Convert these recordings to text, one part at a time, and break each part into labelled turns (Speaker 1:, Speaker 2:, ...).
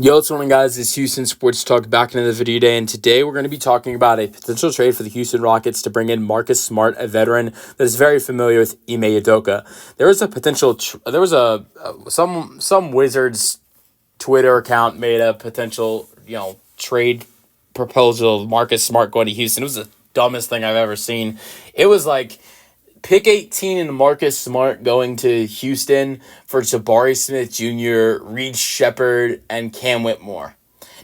Speaker 1: Yo, what's going on, guys? It's Houston Sports Talk back into the video today, and today we're going to be talking about a potential trade for the Houston Rockets to bring in Marcus Smart, a veteran that is very familiar with Ime Udoka. There was a potential, some Wizards Twitter account made a potential, trade proposal of Marcus Smart going to Houston. It was the dumbest thing I've ever seen. It was like pick 18 and Marcus Smart going to Houston for Jabari Smith Jr., Reed Shepherd, and Cam Whitmore.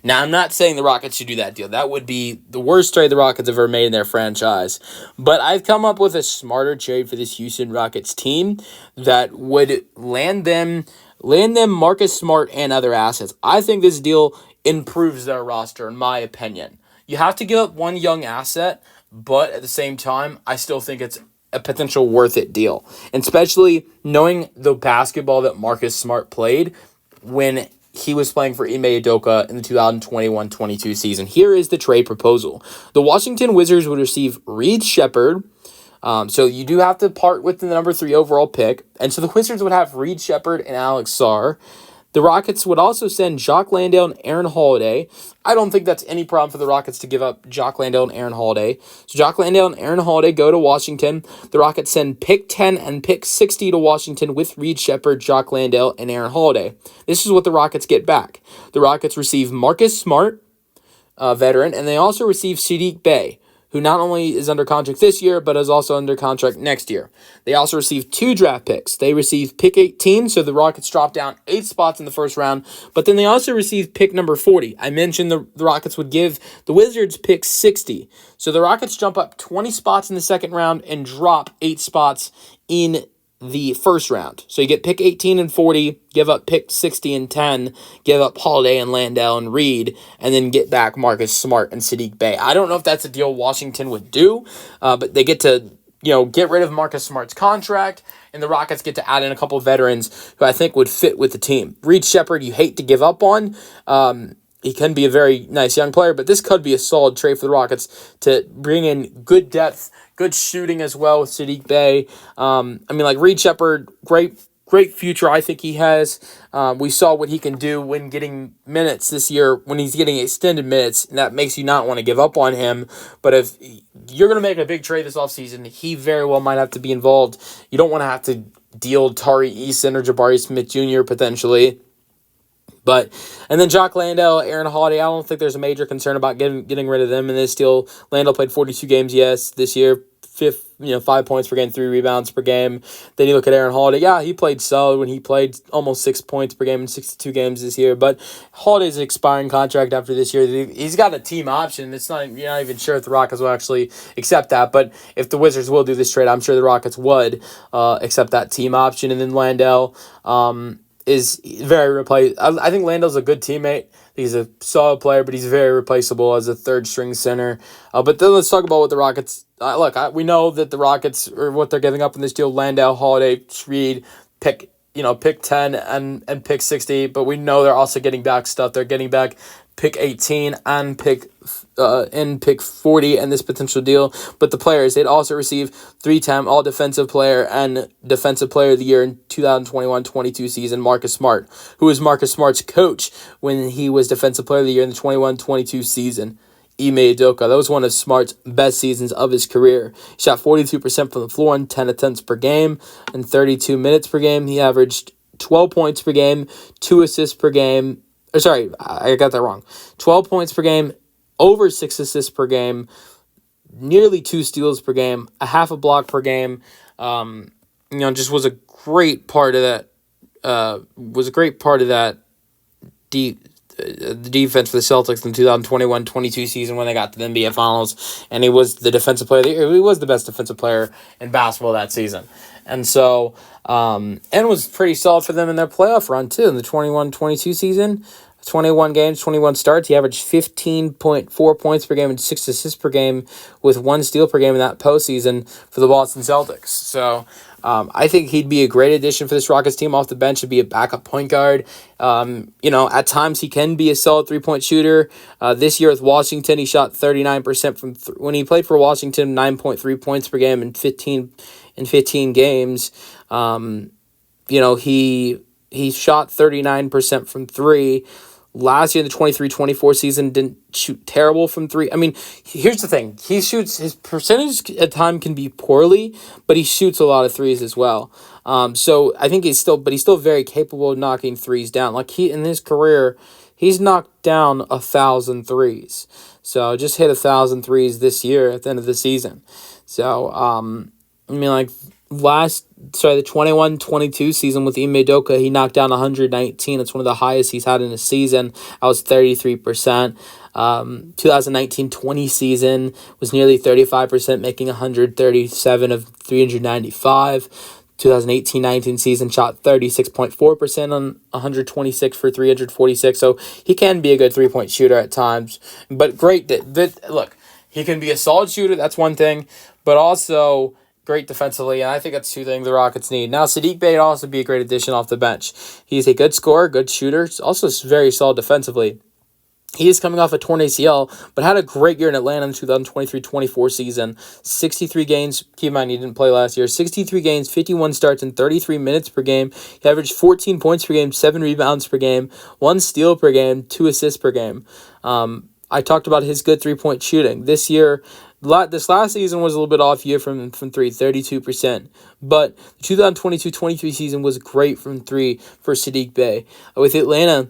Speaker 1: Now, I'm not saying the Rockets should do that deal. That would be the worst trade the Rockets have ever made in their franchise. But I've come up with a smarter trade for this Houston Rockets team that would land them Marcus Smart and other assets. I think this deal improves their roster, in my opinion. You have to give up one young asset, but at the same time, I still think it's a potential worth it deal. And especially knowing the basketball that Marcus Smart played when he was playing for Ime Udoka in the 2021-22 season. Here is the trade proposal. The Washington Wizards would receive Reed Shepherd. So you do have to part with the number 3 overall pick. And so the Wizards would have Reed Shepherd and Alex Sarr. The Rockets would also send Jock Landale and Aaron Holiday. I don't think that's any problem for the Rockets to give up Jock Landale and Aaron Holiday. So Jock Landale and Aaron Holiday go to Washington. The Rockets send pick 10 and pick 60 to Washington with Reed Shepherd, Jock Landale, and Aaron Holiday. This is what the Rockets get back. The Rockets receive Marcus Smart, a veteran, and they also receive Saddiq Bey, who not only is under contract this year, but is also under contract next year. They also receive 2 draft picks. They receive pick 18, so the Rockets drop down 8 spots in the first round, but then they also receive pick number 40. I mentioned the Rockets would give the Wizards pick 60. So the Rockets jump up 20 spots in the second round and drop 8 spots in the first round. So you get pick 18 and 40, give up pick 60 and 10, give up Holiday and Landale and Reed, and then get back Marcus Smart and Saddiq Bey. I don't know if that's a deal Washington would do, but they get to get rid of Marcus Smart's contract, and the Rockets get to add in a couple of veterans who I think would fit with the team. Reed Shepherd, you hate to give up on. He can be a very nice young player, but this could be a solid trade for the Rockets to bring in good depth, good shooting as well with Saddiq Bey. Reed Shepherd, great future I think he has. We saw what he can do when getting minutes this year, when he's getting extended minutes, and that makes you not want to give up on him. But if you're going to make a big trade this offseason, he very well might have to be involved. You don't want to have to deal Tari Eason or Jabari Smith Jr. potentially. And then Jock Landale, Aaron Holiday, I don't think there's a major concern about getting rid of them in this deal. Landale played 42 games, yes, this year. 5 points per game, 3 rebounds per game. Then you look at Aaron Holiday. Yeah, he played solid when he played almost 6 points per game in 62 games this year. But Holiday's an expiring contract after this year. He's got a team option. You're not even sure if the Rockets will actually accept that. But if the Wizards will do this trade, I'm sure the Rockets would accept that team option. And then Landale is very replaceable. I think Landale's a good teammate. He's a solid player, but he's very replaceable as a third-string center. But then let's talk about what the Rockets... we know that the Rockets, or what they're giving up in this deal, Landale, Holiday, Reed, pick 10 and pick 60, but we know they're also getting back stuff. They're getting back pick 18 and pick 40 in this potential deal. But the players, they'd also receive 3-time All-Defensive Player and Defensive Player of the Year in 2021-22 season, Marcus Smart, who was Marcus Smart's coach when he was Defensive Player of the Year in the 21-22 season. Ime Udoka. That was one of Smart's best seasons of his career. He shot 42% from the floor in 10 attempts per game and 32 minutes per game. He averaged 12 points per game, 2 assists per game. I got that wrong. 12 points per game, over 6 assists per game, nearly 2 steals per game, a half a block per game. Just was a great part of that. The defense for the Celtics in the 2021-22 season when they got to the NBA Finals, and he was the defensive player of the year. He was the best defensive player in basketball that season. And so, and was pretty solid for them in their playoff run, too, in the 21-22 season. 21 games, 21 starts. He averaged 15.4 points per game and 6 assists per game with 1 steal per game in that postseason for the Boston Celtics. So I think he'd be a great addition for this Rockets team off the bench to be a backup point guard. At times he can be a solid 3-point shooter. This year with Washington, he shot 39% from when he played for Washington, 9.3 points per game in 15 games. He shot 39% from 3.
Speaker 2: last year in the 23-24 season didn't shoot terrible from three. I mean, here's the thing. He shoots, his percentage at time can be poorly, but he shoots a lot of threes as well. So I think he's still very capable of knocking threes down. Like in his career, he's knocked down 1,000 threes. So just hit 1,000 threes this year at the end of the season. So, I mean, like the 21-22 season with Ime Udoka, he knocked down 119. It's one of the highest he's had in a season. That was 33%. 2019-20 season was nearly 35%, making 137 of 395. 2018-19 season shot 36.4% on 126 for 346. So he can be a good three-point shooter at times. But great. Look, he can be a solid shooter. That's one thing. But also great defensively. And I think that's two things the Rockets need. Now, Saddiq Bey would also be a great addition off the bench. He's a good scorer, good shooter. Also very solid defensively. He is coming off a torn ACL, but had a great year in Atlanta in the 2023-24 season. 63 games. Keep in mind, he didn't play last year. 63 games, 51 starts, and 33 minutes per game. He averaged 14 points per game, 7 rebounds per game, 1 steal per game, 2 assists per game. I talked about his good three-point shooting. This last season was a little bit off year from three, 32%. But the 2022-23 season was great from three for Saddiq Bey. With Atlanta,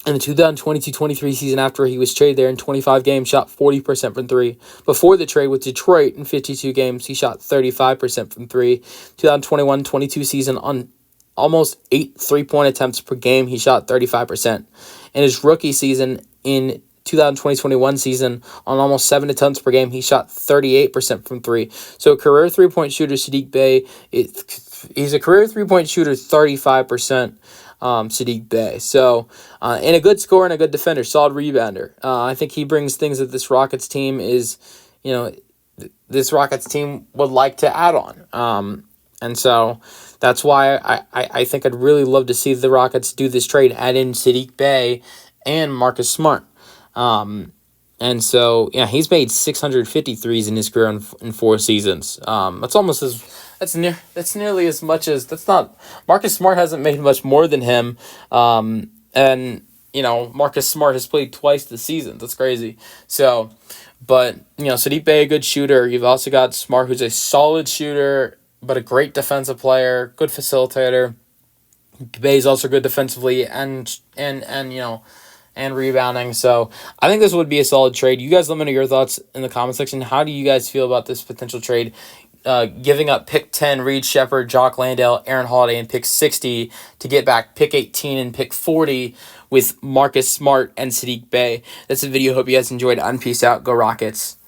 Speaker 2: in the 2022-23 season after he was traded there in 25 games, shot 40% from three. Before the trade with Detroit in 52 games, he shot 35% from three. 2021-22 season on almost 8 3-point attempts per game, he shot 35%. In his rookie season in 2020-21 season, on almost 7 attempts per game, he shot 38% from three. So career three-point shooter Saddiq Bey, he's a career three-point shooter 35%. Saddiq Bey. So, and a good scorer and a good defender, solid rebounder. I think he brings things that this Rockets team this Rockets team would like to add on. And so that's why I think I'd really love to see the Rockets do this trade, add in Saddiq Bey and Marcus Smart. And so, yeah, he's made 653s in his career in 4 seasons. That's nearly as much as Marcus Smart hasn't made much more than him. And Marcus Smart has played twice this season. That's crazy. So, but Saddiq Bey, a good shooter. You've also got Smart, who's a solid shooter, but a great defensive player, good facilitator. Bey's also good defensively and rebounding. So I think this would be a solid trade. You guys let me know your thoughts in the comment section. How do you guys feel about this potential trade? Giving up pick 10, Reed Sheppard, Jock Landale, Aaron Holiday, and pick 60 to get back pick 18 and pick 40 with Marcus Smart and Saddiq Bey. That's the video. Hope you guys enjoyed. And peace out. Go Rockets.